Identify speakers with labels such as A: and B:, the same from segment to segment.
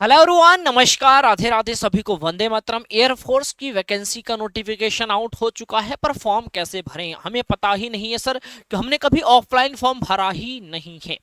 A: Hello everyone, नमस्कार, राधे राधे सभी को, वंदे मातरम। एयरफोर्स की वैकेंसी का नोटिफिकेशन आउट हो चुका है, पर फॉर्म कैसे भरें हमें पता ही नहीं है सर, कि हमने कभी ऑफलाइन फॉर्म भरा ही नहीं है।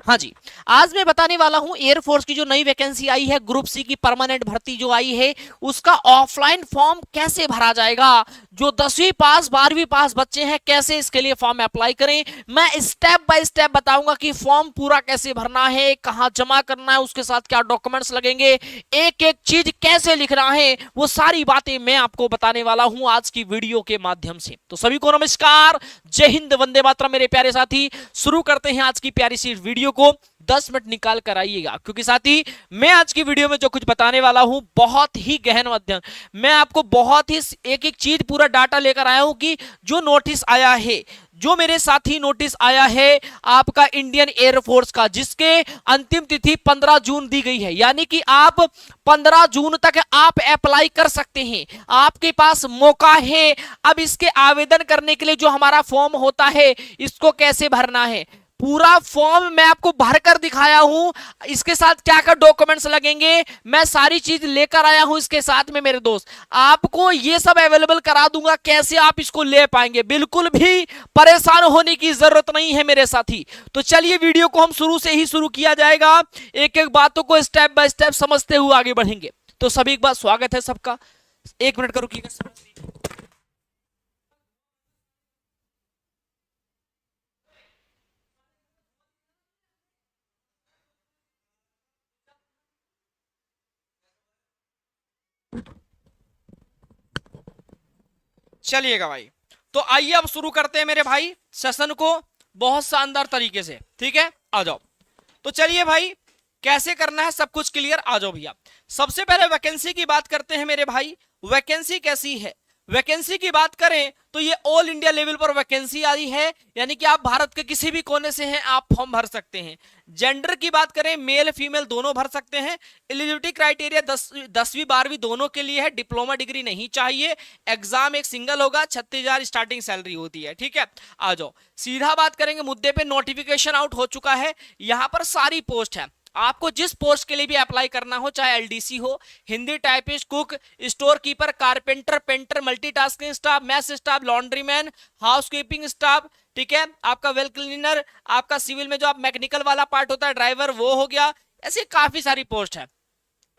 A: हाँ जी, आज मैं बताने वाला हूं एयरफोर्स की जो नई वैकेंसी आई है, ग्रुप सी की परमानेंट भर्ती जो आई है, उसका ऑफलाइन फॉर्म कैसे भरा जाएगा। जो 10वीं पास 12वीं पास बच्चे हैं, कैसे इसके लिए फॉर्म अप्लाई करें, मैं स्टेप बाय स्टेप बताऊंगा कि फॉर्म पूरा कैसे भरना है, कहां जमा करना है, उसके साथ क्या डॉक्यूमेंट्स लगेंगे, एक एक चीज कैसे लिखना है, वो सारी बातें मैं आपको बताने वाला हूं आज की वीडियो के माध्यम से। तो सभी को नमस्कार, जय हिंद, वंदे मातरम मेरे प्यारे साथी। शुरू करते हैं आज की प्यारी सी वीडियो को। 10 मिनट निकाल कर आइएगा, क्योंकि साथी मैं आज की वीडियो में जो कुछ बताने वाला हूं बहुत ही गहन अध्ययन, मैं आपको बहुत ही एक एक चीज पूरा डाटा लेकर आया हूं कि जो नोटिस आया है, जो मेरे साथी नोटिस आया है आपका इंडियन एयरफोर्स का, जिसके अंतिम तिथि 15 जून दी गई है, यानी कि आप 15 जून तक आप अप्लाई कर सकते हैं, आपके पास मौका है। अब इसके आवेदन करने के लिए जो हमारा फॉर्म होता है, इसको कैसे भरना है, पूरा फॉर्म मैं आपको भरकर दिखाया हूं। इसके साथ क्या क्या डॉक्यूमेंट्स लगेंगे, मैं सारी चीज लेकर आया हूं इसके साथ में मेरे दोस्त, आपको ये सब अवेलेबल करा दूंगा। कैसे आप इसको ले पाएंगे, बिल्कुल भी परेशान होने की जरूरत नहीं है मेरे साथी। तो चलिए वीडियो को हम शुरू से ही शुरू किया जाएगा, एक एक बातों को स्टेप बाय स्टेप समझते हुए आगे बढ़ेंगे। तो सभी एक बार स्वागत है सबका, 1 मिनट का रुकिएगा। चलिएगा भाई, तो आइए अब शुरू करते हैं मेरे भाई सेशन को बहुत शानदार तरीके से। ठीक है, आ जाओ। तो चलिए भाई, कैसे करना है सब कुछ क्लियर, आ जाओ भैया। सबसे पहले वैकेंसी की बात करते हैं मेरे भाई। वैकेंसी कैसी है, वैकेंसी की बात करें तो ये ऑल इंडिया लेवल पर वैकेंसी आई है, यानी कि आप भारत के किसी भी कोने से हैं आप फॉर्म भर सकते हैं। जेंडर की बात करें, मेल फीमेल दोनों भर सकते हैं। एलिजिबिलिटी क्राइटेरिया 10वीं 12वीं दोनों के लिए है, डिप्लोमा डिग्री नहीं चाहिए। एग्जाम एक सिंगल होगा, 36,000 स्टार्टिंग सैलरी होती है। ठीक है, आ जाओ सीधा बात करेंगे मुद्दे पे। नोटिफिकेशन आउट हो चुका है, यहां पर सारी पोस्ट है। आपको जिस पोस्ट के लिए भी अप्लाई करना हो, चाहे एलडीसी हो, Hindi typist, cook, store keeper, carpenter, painter, multitasking staff, mess staff, laundryman, housekeeping staff, ठीक है, आपका वेल क्लीनर, आपका सिविल में जो आप मैकेनिकल वाला पार्ट होता है, ड्राइवर, वो हो गया। ऐसी काफी सारी पोस्ट है,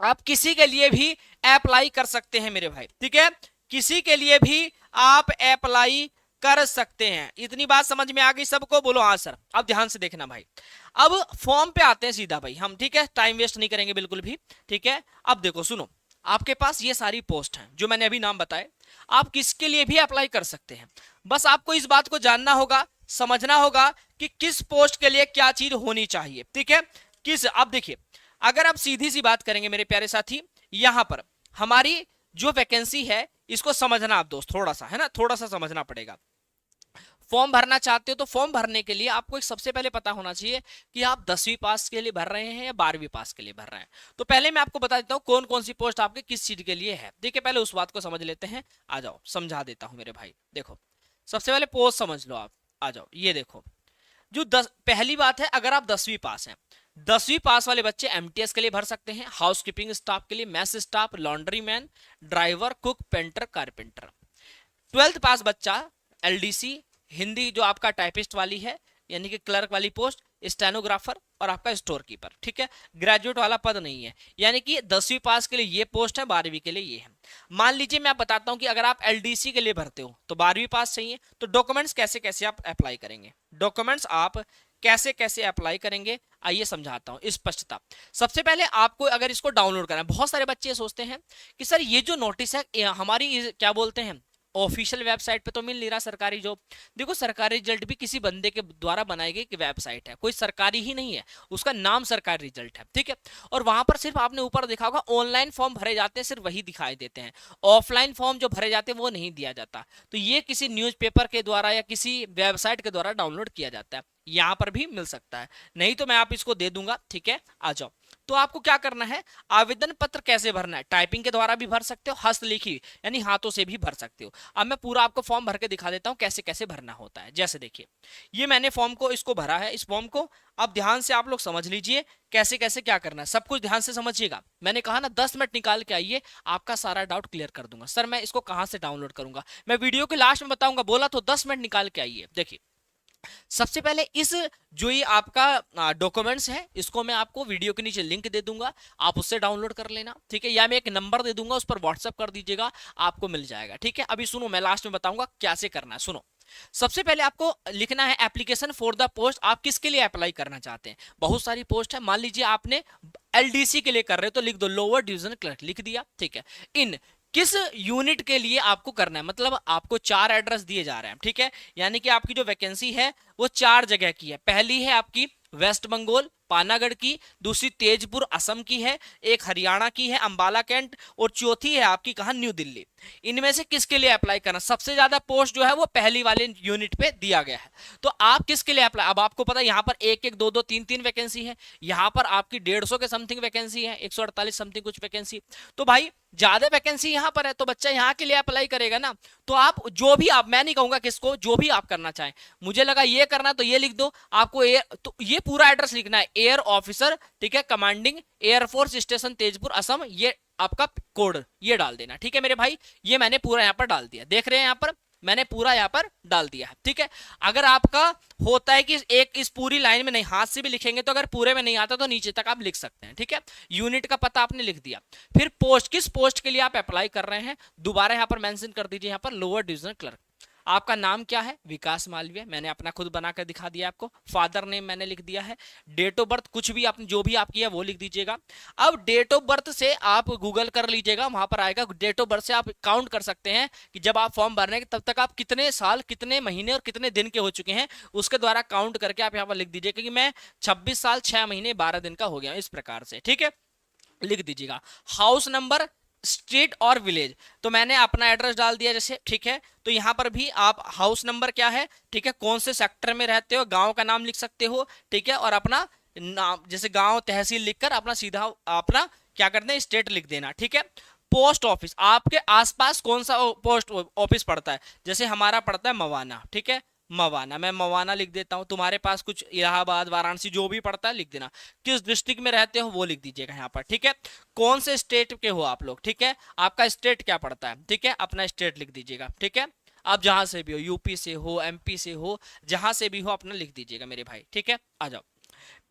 A: आप किसी के लिए भी अप्लाई कर सकते हैं मेरे भाई। ठीक है, किसी के लिए भी आप अप्लाई कर सकते हैं। इतनी बात समझ में आ गई सबको, बोलो हाँ सर। अब ध्यान से देखना भाई, अब फॉर्म पे आते हैं सीधा भाई हम। ठीक है, टाइम वेस्ट नहीं करेंगे बिल्कुल भी। ठीक है, अब देखो सुनो, आपके पास ये सारी पोस्ट हैं जो मैंने अभी नाम बताए, आप किसके लिए भी अप्लाई कर सकते हैं। बस आपको इस बात को जानना होगा, समझना होगा कि किस पोस्ट के लिए क्या चीज होनी चाहिए। ठीक है, किस, अब देखिए, अगर आप सीधी सी बात करेंगे मेरे प्यारे साथी, यहां पर हमारी जो वैकेंसी है, इसको समझना आप दोस्त, थोड़ा सा है ना, थोड़ा सा समझना पड़ेगा। फॉर्म भरना चाहते हो तो फॉर्म भरने के लिए आपको एक सबसे पहले पता होना चाहिए कि आप 10वीं पास के लिए भर रहे हैं या 12वीं पास के लिए भर रहे हैं। तो पहले मैं आपको बता देता हूं कौन कौन सी पोस्ट आपके किस चीज के लिए है। देखिए, पहले उस बात को समझ लेते हैं, आ जाओ समझा देता हूं मेरे भाई। देखो, सबसे पहले पोस्ट समझ लो आप, आ जाओ। ये देखो, जो पहली बात है, अगर आप 10वीं पास हैं, 10वीं पास वाले बच्चे एमटीएस के लिए भर सकते हैं, हाउसकीपिंग स्टाफ के लिए, mess staff, laundry man, driver, cook, painter, carpenter. 12th pass बच्चा एलडीसी, हिंदी जो आपका टाइपिस्ट वाली है, यानी कि क्लर्क वाली पोस्ट, स्टेनोग्राफर और आपका स्टोर कीपर। ठीक है, ग्रेजुएट वाला पद नहीं है, यानी कि 10वीं पास के लिए ये पोस्ट है, 12वीं के लिए ये है। मान लीजिए मैं बताता हूं कि अगर आप एलडीसी के लिए भरते हो तो 12वीं पास चाहिए, तो डॉक्यूमेंट्स कैसे कैसे आप अप्लाई करेंगे, डॉक्यूमेंट्स आप कैसे कैसे अप्लाई करेंगे, आइए समझाता हूं स्पष्टता। सबसे पहले आपको अगर इसको डाउनलोड करना है, बहुत सारे बच्चे सोचते हैं कि सर ये जो नोटिस है हमारी क्या बोलते हैं ऑफिशियल वेबसाइट पे तो मिल नहीं रहा सरकारी जॉब। देखो, सरकारी रिजल्ट भी किसी बंदे के द्वारा बनाई गई वेबसाइट है, कोई सरकारी ही नहीं है, उसका नाम सरकारी रिजल्ट है। ठीक है, और वहां पर सिर्फ आपने ऊपर देखा होगा ऑनलाइन फॉर्म भरे जाते हैं, सिर्फ वही दिखाई देते हैं, ऑफलाइन फॉर्म जो भरे जाते हैं वो नहीं दिया जाता। तो ये किसी न्यूज़पेपर के द्वारा या किसी वेबसाइट के द्वारा डाउनलोड किया जाता है, यहां पर भी मिल सकता है, नहीं तो मैं आप इसको दे दूंगा। ठीक है, आ जाओ। तो आपको क्या करना है, आवेदन पत्र कैसे भरना है, टाइपिंग के द्वारा भी भर सकते हो, हस्तलिखी यानी हाथों से भी भर सकते हो। अब मैं पूरा आपको फॉर्म भर के दिखा देता हूं कैसे कैसे भरना होता है। जैसे देखिए, ये मैंने फॉर्म को इसको भरा है, इस फॉर्म को अब ध्यान से आप लोग समझ लीजिए कैसे कैसे क्या करना है, सब कुछ ध्यान से समझिएगा। मैंने कहा ना 10 मिनट निकाल के आइए, आपका सारा डाउट क्लियर कर दूंगा। सर मैं इसको कहां से डाउनलोड करूंगा, मैं वीडियो के लास्ट में बताऊंगा, बोला तो 10 मिनट निकाल के आइए। देखिए सबसे पहले इस जो ये आपका डॉक्यूमेंट्स है, इसको मैं आपको वीडियो के नीचे लिंक दे दूंगा, आप उससे डाउनलोड कर लेना, ठीक है, या मैं एक नंबर दे दूंगा, उस पर व्हाट्सएप कर दीजिएगा, आपको मिल जाएगा, ठीक है। अभी सुनो, मैं लास्ट में बताऊंगा कैसे करना है, सुनो। सबसे पहले आपको लिखना है एप्लीकेशन फॉर द पोस्ट, आप किसके लिए अप्लाई करना चाहते हैं, बहुत सारी पोस्ट है, मान लीजिए आपने एलडीसी के लिए कर रहे हो तो लिख दो लोअर डिवीजन क्लर्क, लिख दिया, ठीक है। इन किस यूनिट के लिए आपको करना है, मतलब आपको 4 एड्रेस दिए जा रहे हैं, ठीक है, यानी कि आपकी जो वैकेंसी है वो 4 जगह की है। पहली है आपकी वेस्ट बंगाल पानागढ़ की, दूसरी तेजपुर असम की है, एक हरियाणा की है अंबाला कैंट, और चौथी है आपकी कहां, न्यू दिल्ली। इनमें से किसके लिए अप्लाई करना, सबसे ज्यादा पोस्ट जो है वो पहली वाले यूनिट पे दिया गया है, तो आप किसके लिए अप्लाई, अब आपको पता है यहाँ पर 1-1 2-2 3-3 वैकेंसी है, यहाँ पर आपकी 150 के समथिंग वैकेंसी है, 148 समथिंग कुछ वैकेंसी, तो भाई ज्यादा वैकेंसी यहाँ पर है तो बच्चा यहाँ के लिए अप्लाई करेगा ना। तो आप जो भी, आप, मैं नहीं कहूंगा किसको, जो भी आप करना चाहें, मुझे लगा ये करना तो ये लिख दो, आपको एयर, तो ये पूरा एड्रेस लिखना है, एयर ऑफिसर, ठीक है, commanding air force station Tezpur Assam, ये आपका कोड ये डाल देना, ठीक है मेरे भाई। ये मैंने पूरा यहाँ पर डाल दिया, देख रहे हैं यहाँ पर मैंने पूरा यहाँ पर डाल दिया है, ठीक है। अगर आपका होता है कि एक इस पूरी लाइन में नहीं, हाथ से भी लिखेंगे तो अगर पूरे में नहीं आता तो नीचे तक आप लिख सकते हैं, ठीक है। यूनिट का पता आपने लिख दिया, फिर पोस्ट, किस पोस्ट के लिए आप अप्लाई कर रहे हैं, दोबारा यहाँ पर मेंशन कर दीजिए, यहाँ पर लोअर डिवीजन क्लर्क। आपका नाम क्या है, विकास मालवीय, मैंने अपना खुद बनाकर दिखा दिया आपको, फादर नेम मैंने लिख दिया है, डेट ऑफ बर्थ कुछ भी आपने जो भी आपकी है वो लिख दीजिएगा। अब डेट ऑफ बर्थ से आप गूगल कर लीजिएगा, वहां पर आएगा, डेट ऑफ बर्थ से आप काउंट कर सकते हैं कि जब आप फॉर्म भरने के तब तक आप कितने साल, कितने महीने और कितने दिन के हो चुके हैं, उसके द्वारा काउंट करके आप यहाँ पर लिख दीजिएगा कि मैं 26 साल 6 महीने 12 दिन का हो गया, इस प्रकार से, ठीक है, लिख दीजिएगा। हाउस नंबर, स्ट्रीट और विलेज, तो मैंने अपना एड्रेस डाल दिया जैसे, ठीक है, तो यहां पर भी आप हाउस नंबर क्या है, ठीक है, कौन से सेक्टर में रहते हो, गांव का नाम लिख सकते हो, ठीक है, और अपना नाम जैसे गांव तहसील लिखकर अपना सीधा अपना क्या करते हैं स्टेट लिख देना, ठीक है। पोस्ट ऑफिस, आपके आसपास कौन सा पोस्ट ऑफिस पड़ता है, जैसे हमारा पड़ता है मवाना, ठीक है, मवाना, मैं मवाना लिख देता हूं, तुम्हारे पास कुछ इलाहाबाद वाराणसी जो भी पड़ता है लिख देना, किस डिस्ट्रिक्ट में रहते हो वो लिख दीजिएगा यहाँ पर, ठीक है। कौन से स्टेट के हो आप लोग, ठीक है, आपका स्टेट क्या पड़ता है, ठीक है, अपना स्टेट लिख दीजिएगा, ठीक है। आप जहां से भी हो, यूपी से हो, एमपी से हो, जहां से भी हो अपना लिख दीजिएगा मेरे भाई, ठीक है। आ जाओ,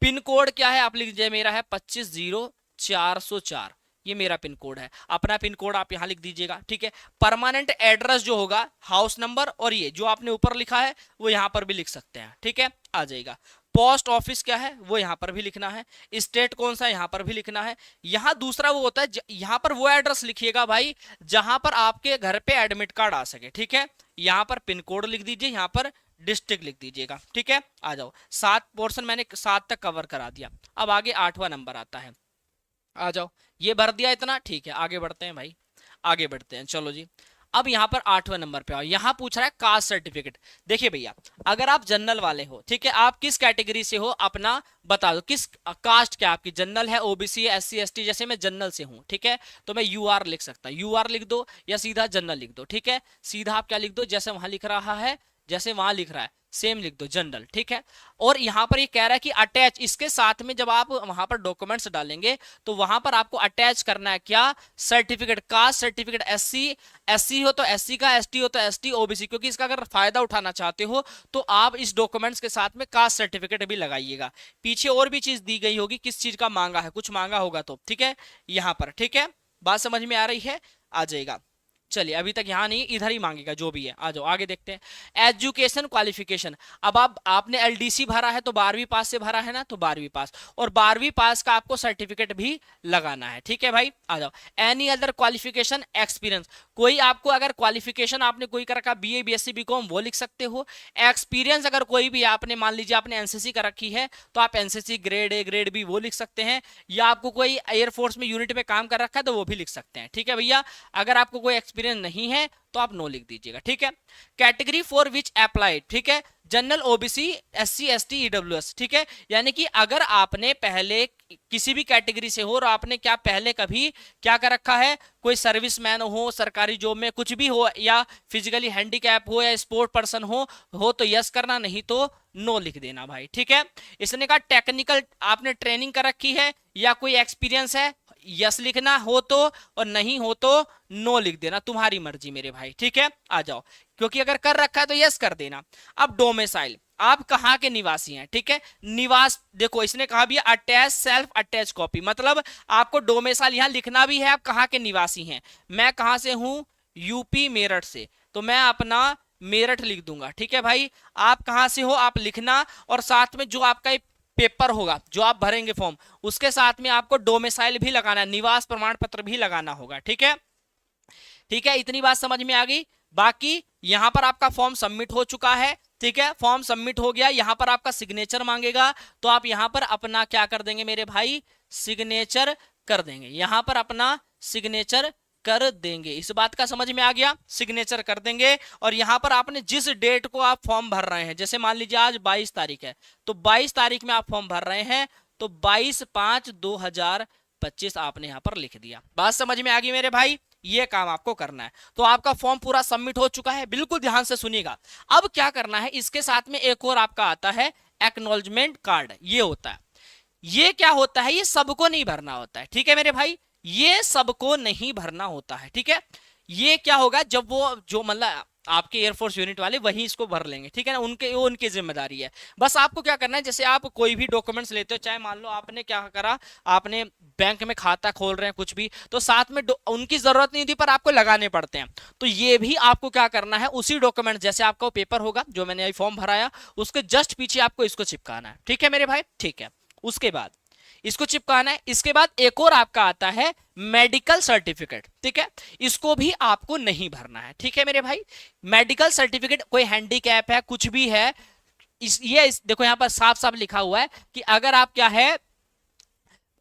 A: पिन कोड क्या है आप लिख दीजिए, मेरा है 250404, ये मेरा पिन कोड है, अपना पिन कोड आप यहां लिख दीजिएगा, ठीक है। परमानेंट एड्रेस जो होगा, हाउस नंबर और ये जो आपने ऊपर लिखा है वो यहां पर भी लिख सकते हैं, ठीक है, आ जाएगा। पोस्ट ऑफिस क्या है वो यहां पर भी लिखना है, स्टेट कौन सा यहां पर भी लिखना है। यहां दूसरा वो होता है, यहां पर वो एड्रेस लिखिएगा भाई जहां पर आपके घर पे एडमिट कार्ड आ सके, ठीक है। यहां पर पिन कोड लिख दीजिए, यहां पर डिस्ट्रिक्ट लिख दीजिएगा, ठीक है। आ जाओ, 7 पोर्शन मैंने 7 तक कवर करा दिया, अब आगे 8वां नंबर आता है, आ जाओ, ये भर दिया इतना, ठीक है, आगे बढ़ते हैं भाई, आगे बढ़ते हैं, चलो जी। अब यहाँ पर 8वें नंबर पे आओ, यहाँ पूछ रहा है कास्ट सर्टिफिकेट। देखिए भैया, अगर आप जनरल वाले हो, ठीक है, आप किस कैटेगरी से हो अपना बता दो, किस कास्ट क्या आपकी, जनरल है, ओबीसी है, एससी एसटी, जैसे मैं जनरल से हूं, ठीक है, तो मैं यूआर लिख सकता हूं, यूआर लिख दो या सीधा जनरल लिख दो, ठीक है। सीधा आप क्या लिख दो, जैसे वहां लिख रहा है, जैसे वहां लिख रहा है सेम लिख दो, जनरल, ठीक है। और यहां पर ये कह रहा है कि अटैच, इसके साथ में जब आप वहां पर डॉक्यूमेंट्स डालेंगे तो वहां पर आपको अटैच करना है क्या, सर्टिफिकेट, कास्ट सर्टिफिकेट, एससी हो तो एससी का, एसटी हो तो एसटी, ओबीसी, क्योंकि इसका अगर फायदा उठाना चाहते हो तो आप इस डॉक्यूमेंट्स के साथ में कास्ट सर्टिफिकेट भी लगाइएगा। पीछे और भी चीज दी गई होगी, किस चीज का मांगा है, कुछ मांगा होगा तो, ठीक है, यहां पर, ठीक है, बात समझ में आ रही है, आ जाएगा। चलिए, अभी तक यहाँ नहीं, इधर ही मांगेगा जो भी है, आ जाओ आगे देखते हैं। एजुकेशन क्वालिफिकेशन, अब आपने एलडीसी भरा है तो 12वीं पास से भरा है ना, तो 12वीं पास, और 12वीं पास का आपको सर्टिफिकेट भी लगाना है, ठीक है भाई, आ जाओ। एनी अदर क्वालिफिकेशन, एक्सपीरियंस, कोई आपको अगर क्वालिफिकेशन आपने कोई कर रखा, बीए बीएससी बीकॉम, वो लिख सकते हो। एक्सपीरियंस अगर कोई भी आपने, मान लीजिए आपने एनसीसी कर रखी है तो आप NCC grade A grade B वो लिख सकते हैं, या आपको कोई एयरफोर्स में यूनिट में काम कर रखा है तो वो भी लिख सकते हैं, ठीक है भैया। अगर आपको कोई एक्सपीरियंस एक्सपीरियंस नहीं है तो आप नो लिख दीजिएगा, ठीक है। कैटेगरी फॉर विच अप्लाइड, ठीक है, general, OBC, SC, ST, EWS, ठीक है। यानी कि अगर आपने पहले किसी भी कैटेगरी से हो और आपने क्या पहले कभी क्या कर रखा है, कोई सर्विसमैन हो, सरकारी जॉब में कुछ भी हो, या फिजिकली हैंडीकैप हो, या स्पोर्ट पर्सन हो तो यस करना, नहीं तो नो लिख देना भाई, ठीक है। इसने कहा टेक्निकल आपने ट्रेनिंग कर रखी है या कोई एक्सपीरियंस है, यस लिखना हो तो, और नहीं हो तो नो लिख देना, तुम्हारी मर्जी मेरे भाई, ठीक है। आ जाओ, क्योंकि अगर कर रखा है तो यस कर देना। अब डोमिसाइल, आप कहाँ के निवासी हैं, ठीक है। निवास देखो इसने कहा भी अटैच सेल्फ अटैच कॉपी, मतलब आपको डोमिसाइल यहां लिखना भी है, आप कहाँ के निवासी हैं। मैं कहां से हूं, यूपी मेरठ से, तो मैं अपना मेरठ लिख दूंगा, ठीक है भाई। आप कहां से हो आप लिखना, और साथ में जो आपका पेपर होगा जो आप भरेंगे फॉर्म, उसके साथ में आपको डोमिसाइल भी लगाना है, निवास प्रमाण पत्र भी लगाना होगा, ठीक है। ठीक है, इतनी बात समझ में आ गई। बाकी यहां पर आपका फॉर्म सबमिट हो चुका है, ठीक है, फॉर्म सबमिट हो गया। यहां पर आपका सिग्नेचर मांगेगा, तो आप यहां पर अपना क्या कर देंगे मेरे भाई, सिग्नेचर कर देंगे, यहां पर अपना सिग्नेचर कर देंगे। इस बात का समझ में आ गया, सिग्नेचर कर देंगे। और यहां पर आपने जिस डेट को आप फॉर्म भर रहे हैं, जैसे मान लीजिए आज 22 तारीख है, तो 22 तारीख में आप फॉर्म भर रहे हैं, तो 22/5/2025 आपने यहां पर लिख दिया। बात समझ में आ गई मेरे भाई, ये काम आपको करना है। तो आपका फॉर्म पूरा सबमिट हो चुका है, बिल्कुल ध्यान से सुनिएगा। अब क्या करना है, इसके साथ में एक और आपका आता है एक्नॉलेजमेंट कार्ड, ये होता है। ये क्या होता है, ये सबको नहीं भरना होता है, ठीक है मेरे भाई, ये सबको नहीं भरना होता है, ठीक है। ये क्या होगा, जब वो जो मतलब आपके एयरफोर्स यूनिट वाले वही इसको भर लेंगे, ठीक है ना, उनकी जिम्मेदारी है। बस आपको क्या करना है, जैसे आप कोई भी डॉक्यूमेंट्स लेते हो, चाहे मान लो आपने क्या करा, आपने बैंक में खाता खोल रहे हैं कुछ भी, तो साथ में उनकी जरूरत नहीं थी पर आपको लगाने पड़ते हैं, तो ये भी आपको क्या करना है, उसी डॉक्यूमेंट जैसे आपका पेपर होगा जो मैंने अभी फॉर्म भराया, उसके जस्ट पीछे आपको इसको चिपकाना है, ठीक है मेरे भाई, ठीक है। उसके बाद इसको चिपकाना है। इसके बाद एक और आपका आता है मेडिकल सर्टिफिकेट, ठीक है, इसको भी आपको नहीं भरना है, ठीक है मेरे भाई। मेडिकल सर्टिफिकेट, कोई हैंडीकैप है, कुछ भी है, देखो यहां पर साफ साफ लिखा हुआ है कि अगर आप क्या है,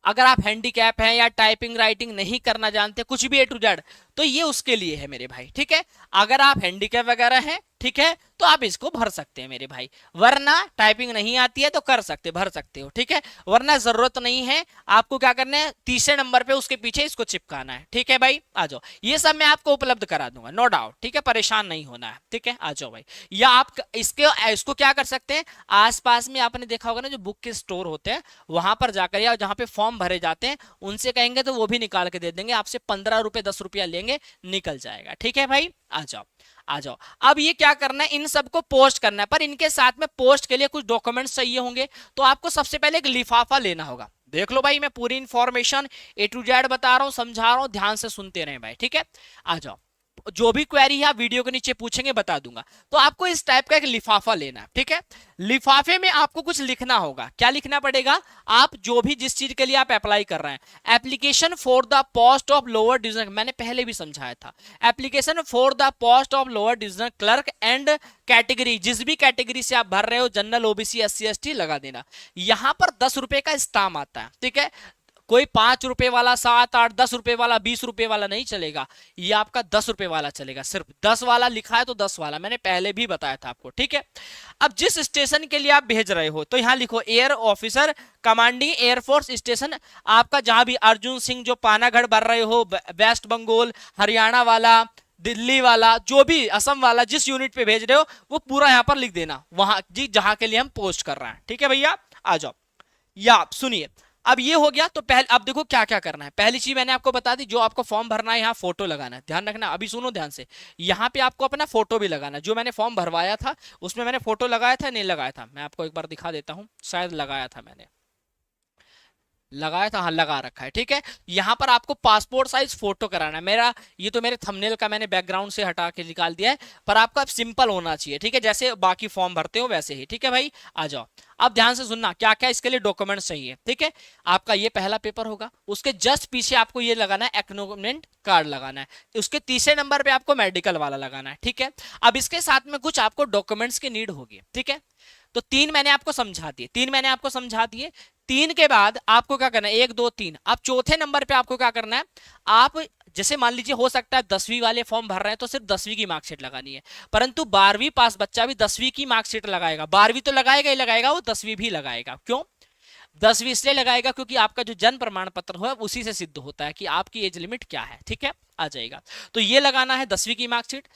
A: अगर आप हैंडीकैप हैं या टाइपिंग राइटिंग नहीं करना जानते, कुछ भी A to Z, तो ये उसके लिए है मेरे भाई, ठीक है। अगर आप हैंडीकैप वगैरह हैं, ठीक है, तो आप इसको भर सकते हैं मेरे भाई, वरना टाइपिंग नहीं आती है तो कर सकते, भर सकते हो, ठीक है, वरना जरूरत नहीं है। आपको क्या करना है, तीसरे नंबर पे उसके पीछे इसको चिपकाना है, ठीक है भाई। आ जाओ, ये सब मैं आपको उपलब्ध करा दूंगा, नो डाउट, ठीक है, परेशान नहीं होना है, ठीक है। आ जाओ भाई, या आप इसको क्या कर सकते हैं, आसपास में आपने देखा होगा ना जो बुक के स्टोर होते हैं, वहां पर जाकर या जहां पे फॉर्म भरे जाते हैं, उनसे कहेंगे तो वो भी निकाल के दे देंगे, आपसे 15 रुपए 10 रुपया लेंगे, निकल जाएगा, ठीक है भाई। आ जाओ, आ जाओ। अब ये क्या करना है, इन सबको पोस्ट करना है, पर इनके साथ में पोस्ट के लिए कुछ डॉक्यूमेंट्स चाहिए होंगे, तो आपको सबसे पहले एक लिफाफा लेना होगा। देख लो भाई, मैं पूरी इंफॉर्मेशन A to Z बता रहा हूं, समझा रहा हूं, ध्यान से सुनते रहें भाई, ठीक है। आ जाओ, जो भी क्वेरी है आप वीडियो के नीचे पूछेंगे बता दूंगा। तो आपको इस टाइप का एक लिफाफा लेना है, ठीक है। लिफाफे में आपको कुछ लिखना होगा, क्या लिखना पड़ेगा, आप जो भी जिस चीज के लिए आप अप्लाई कर रहे हैं, application for the post of lower division, मैंने पहले भी समझाया था, application for the post of lower division clerk and category, जिस भी कैटेगरी से आप भर रहे हो, जनरल, ओबीसी, एससी, एसटी लगा देना। यहां पर 10 रुपए का स्टाम्प आता है, ठीक है, कोई 5 रुपए वाला, 7 8 10 रुपए वाला, 20 रुपए वाला नहीं चलेगा, ये आपका 10 रुपए वाला चलेगा, सिर्फ 10 वाला लिखा है तो 10 वाला, मैंने पहले भी बताया था आपको, ठीक है। अब जिस स्टेशन के लिए आप भेज रहे हो, तो यहां लिखो air officer commanding air force station, आपका जहां भी अर्जुन सिंह जो पानागढ़ भर रहे हो, वेस्ट बंगाल, हरियाणा वाला, दिल्ली वाला, जो भी असम वाला, जिस यूनिट पे भेज रहे हो वो पूरा यहां पर लिख देना, वहां जी जहां के लिए हम पोस्ट कर रहे हैं, ठीक है भैया। आ जाओ, या सुनिए, अब ये हो गया, तो पहले अब देखो क्या क्या करना है। पहली चीज मैंने आपको बता दी, जो आपको फॉर्म भरना है, यहाँ फोटो लगाना है, ध्यान रखना, अभी सुनो ध्यान से, यहाँ पे आपको अपना फोटो भी लगाना है। जो मैंने फॉर्म भरवाया था उसमें मैंने फोटो लगाया था, नहीं लगाया था, मैं आपको एक बार दिखा देता हूँ, शायद लगाया था, मैंने लगाया था, हाँ लगा रखा है, ठीक है। यहाँ पर आपको पासपोर्ट साइज फोटो कराना है। मेरा ये तो मेरे थंबनेल का मैंने बैकग्राउंड से हटा के निकाल दिया है, पर आपका सिंपल होना चाहिए, ठीक है, जैसे बाकी फॉर्म भरते हो वैसे ही, ठीक है भाई। आ जाओ, अब ध्यान से सुनना क्या क्या इसके लिए डॉक्यूमेंट्स चाहिए, ठीक है। आपका ये पहला पेपर होगा, उसके जस्ट पीछे आपको ये लगाना है, एक्नॉलेजमेंट कार्ड लगाना है, उसके तीसरे नंबर पे आपको मेडिकल वाला लगाना है, ठीक है। अब इसके साथ में कुछ आपको डॉक्यूमेंट्स की नीड होगी, ठीक है। तो 3 मैंने आपको समझा दिए, 3 मैंने आपको समझा दिए। 3 के बाद आपको क्या करना है, 1 2 3। अब चौथे नंबर पे आपको क्या करना है, आप जैसे मान लीजिए हो सकता है 10वीं वाले फॉर्म भर रहे हैं तो सिर्फ 10वीं की मार्कशीट लगानी है, परंतु 12वीं पास बच्चा भी 10वीं की मार्कशीट लगाएगा, 12वीं तो लगाएगा ही लगाएगा, वो 10वीं भी लगाएगा। क्यों 10वीं इसलिए लगाएगा क्योंकि आपका जो जन्म प्रमाण पत्र है उसी से सिद्ध होता है कि आपकी एज लिमिट क्या है। ठीक है, आ जाएगा। तो ये लगाना है 10वीं की मार्कशीट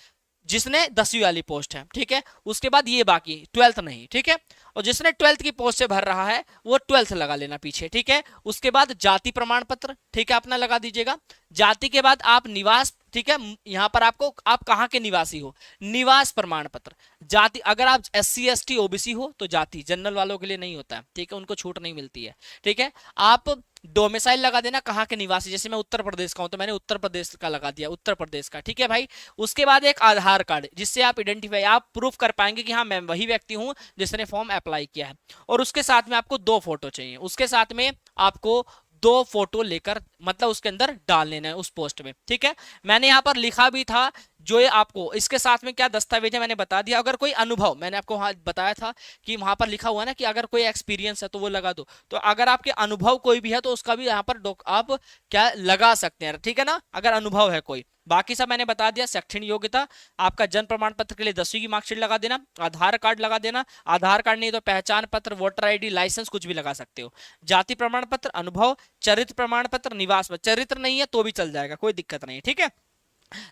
A: जिसने 10वीं वाली पोस्ट है। ठीक है, उसके बाद ये बाकी 12th नहीं। ठीक है, और जिसने 12th की पोस्ट से भर रहा है वो 12th लगा लेना पीछे। ठीक है, उसके बाद जाति प्रमाण पत्र, ठीक है, अपना लगा दीजिएगा। जाति के बाद आप निवास, ठीक है, यहाँ पर आपको आप कहाँ के निवासी हो, निवास प्रमाण पत्र। जाति अगर आप SC ST OBC हो तो जाति, जनरल वालों के लिए नहीं होता है। ठीक है, उनको छूट नहीं मिलती है। ठीक है, आप डोमिसाइल लगा देना, कहाँ के निवासी, जैसे मैं उत्तर प्रदेश का हूं तो मैंने उत्तर प्रदेश का लगा दिया, उत्तर प्रदेश का। ठीक है भाई, उसके बाद एक आधार कार्ड जिससे आप आइडेंटिफाई, आप प्रूफ कर पाएंगे कि हाँ मैं वही व्यक्ति हूं जिसने फॉर्म अप्लाई किया है। और उसके साथ में आपको 2 फोटो चाहिए, उसके साथ में आपको 2 फोटो लेकर मतलब उसके अंदर डाल लेना है उस पोस्ट में। ठीक है, मैंने यहाँ पर लिखा भी था जो ये आपको इसके साथ में क्या दस्तावेज है मैंने बता दिया। अगर कोई अनुभव, मैंने आपको वहां बताया था कि वहां पर लिखा हुआ है ना कि अगर कोई एक्सपीरियंस है तो वो लगा दो, तो अगर आपके अनुभव कोई भी है तो उसका भी यहाँ पर आप क्या लगा सकते हैं। ठीक है ना, अगर अनुभव है कोई। बाकी सब मैंने बता दिया। शैक्षणिक योग्यता, आपका जन्म प्रमाण पत्र के लिए 10वीं की मार्कशीट लगा देना, आधार कार्ड लगा देना, आधार कार्ड नहीं तो पहचान पत्र, वोटर ID, लाइसेंस कुछ भी लगा सकते हो। जाति प्रमाण पत्र, अनुभव, चरित्र प्रमाण पत्र, निवास, चरित्र नहीं है तो भी चल जाएगा, कोई दिक्कत नहीं है। ठीक है,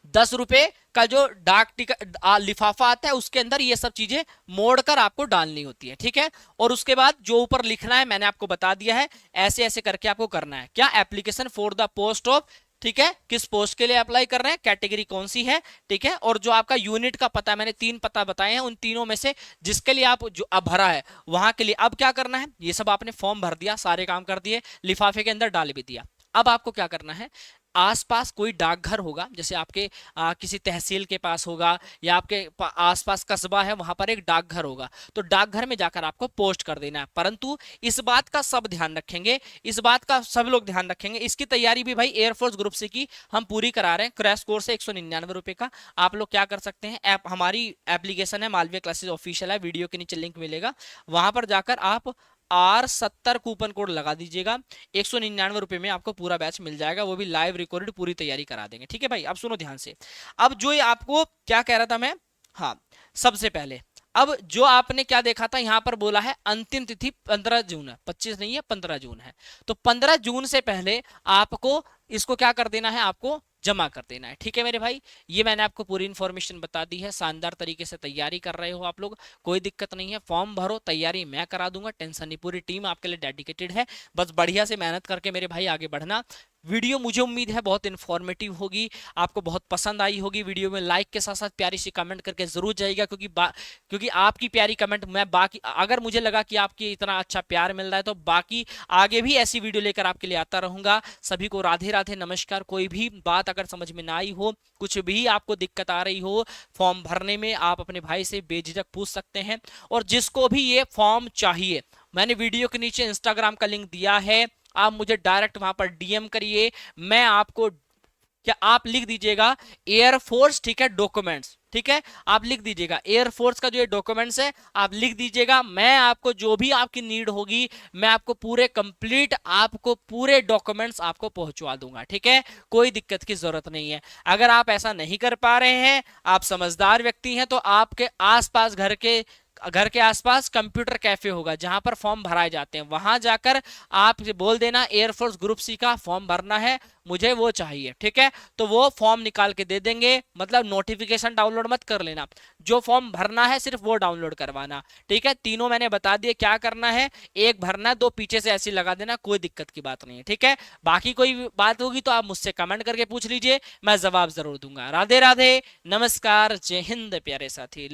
A: 10 रुपए का जो डाक टिकट लिफाफा आता है उसके अंदर ये सब चीजें मोड़कर आपको डालनी होती है। ठीक है, और उसके बाद जो ऊपर लिखना है मैंने आपको बता दिया है, ऐसे ऐसे करके आपको करना है। क्या, application for the post of, ठीक है, किस पोस्ट के लिए अप्लाई कर रहे हैं, कैटेगरी कौन सी है। ठीक है, और जो आपका यूनिट का पता, मैंने 3 पता बताए हैं, उन तीनों में से जिसके लिए आप जो अब भरा है वहां के लिए अब क्या करना है, ये सब आपने फॉर्म भर दिया, सारे काम कर दिए, लिफाफे के अंदर डाल भी दिया। अब आपको क्या करना है, आसपास कोई डाकघर होगा, जैसे आपके किसी तहसील के पास होगा या आपके आसपास कस्बा है वहां पर एक डाकघर होगा, तो डाकघर में जाकर आपको पोस्ट कर देना है। परंतु इस बात का सब ध्यान रखेंगे, इस बात का सब लोग ध्यान रखेंगे, इसकी तैयारी भी भाई एयरफोर्स ग्रुप सी की हम पूरी करा रहे हैं। क्रैश कोर्स है 199 रुपए का। आप लोग क्या कर सकते हैं, हमारी एप्लीकेशन है मालवीय क्लासेस ऑफिशियल है, वीडियो के नीचे लिंक मिलेगा, वहां पर जाकर आप R70 कूपन कोड लगा दीजिएगा, 199 रुपए में आपको पूरा बैच मिल जाएगा, वो भी लाइव रिकॉर्डेड, पूरी तैयारी करा देंगे। ठीक है भाई, अब सुनो ध्यान से। अब जो ये आपको क्या कह रहा था मैं, हाँ, सबसे पहले अब जो आपने क्या देखा था यहाँ पर बोला है अंतिम तिथि 15 जून है, 25 नहीं है 15 जून है, तो 15 जून से पहले आपको इसको क्या कर देना है, आपको जमा कर देना है। ठीक है मेरे भाई, ये मैंने आपको पूरी इन्फॉर्मेशन बता दी है। शानदार तरीके से तैयारी कर रहे हो आप लोग, कोई दिक्कत नहीं है, फॉर्म भरो, तैयारी मैं करा दूंगा, टेंशन नहीं, पूरी टीम आपके लिए डेडिकेटेड है। बस बढ़िया से मेहनत करके मेरे भाई आगे बढ़ना। वीडियो मुझे उम्मीद है बहुत इन्फॉर्मेटिव होगी, आपको बहुत पसंद आई होगी। वीडियो में लाइक के साथ साथ प्यारी सी कमेंट करके जरूर जाइएगा, क्योंकि आपकी प्यारी कमेंट मैं बाकी, अगर मुझे लगा कि आपकी इतना अच्छा प्यार मिल रहा है तो बाकी आगे भी ऐसी वीडियो लेकर आपके लिए आता रहूंगा। सभी को राधे राधे, नमस्कार। कोई भी बात अगर समझ में ना आई हो, कुछ भी आपको दिक्कत आ रही हो फॉर्म भरने में, आप अपने भाई से बेझिझक पूछ सकते हैं। और जिसको भी ये फॉर्म चाहिए, मैंने वीडियो के नीचे इंस्टाग्राम का लिंक दिया है, आप मुझे डायरेक्ट वहां पर DM करिए, मैं आपको, क्या आप लिख दीजिएगा एयरफोर्स, ठीक है, डॉक्यूमेंट्स, ठीक है, आप लिख दीजिएगा एयरफोर्स का जो ये डॉक्यूमेंट्स है आप लिख दीजिएगा। मैं आपको जो भी आपकी नीड होगी मैं आपको पूरे कंप्लीट, आपको पूरे डॉक्यूमेंट्स आपको पहुंचवा दूंगा। ठीक है, कोई दिक्कत की जरूरत नहीं है। अगर आप ऐसा नहीं कर पा रहे हैं, आप समझदार व्यक्ति हैं, तो आपके आसपास घर के आसपास कंप्यूटर कैफे होगा जहां पर फॉर्म भराए जाते हैं, वहां जाकर आप बोल देना एयरफोर्स ग्रुप सी का फॉर्म भरना है, मुझे वो चाहिए। ठीक है, तो वो फॉर्म निकाल के दे देंगे। मतलब नोटिफिकेशन डाउनलोड मत कर लेना, जो फॉर्म भरना है सिर्फ वो डाउनलोड करवाना। ठीक है, तीनों मैंने बता दिए क्या करना है, एक भरना है, 2 पीछे से ऐसी लगा देना, कोई दिक्कत की बात नहीं है। ठीक है, बाकी कोई बात होगी तो आप मुझसे कमेंट करके पूछ लीजिए, मैं जवाब जरूर दूंगा। राधे राधे, नमस्कार, जय हिंद प्यारे साथी।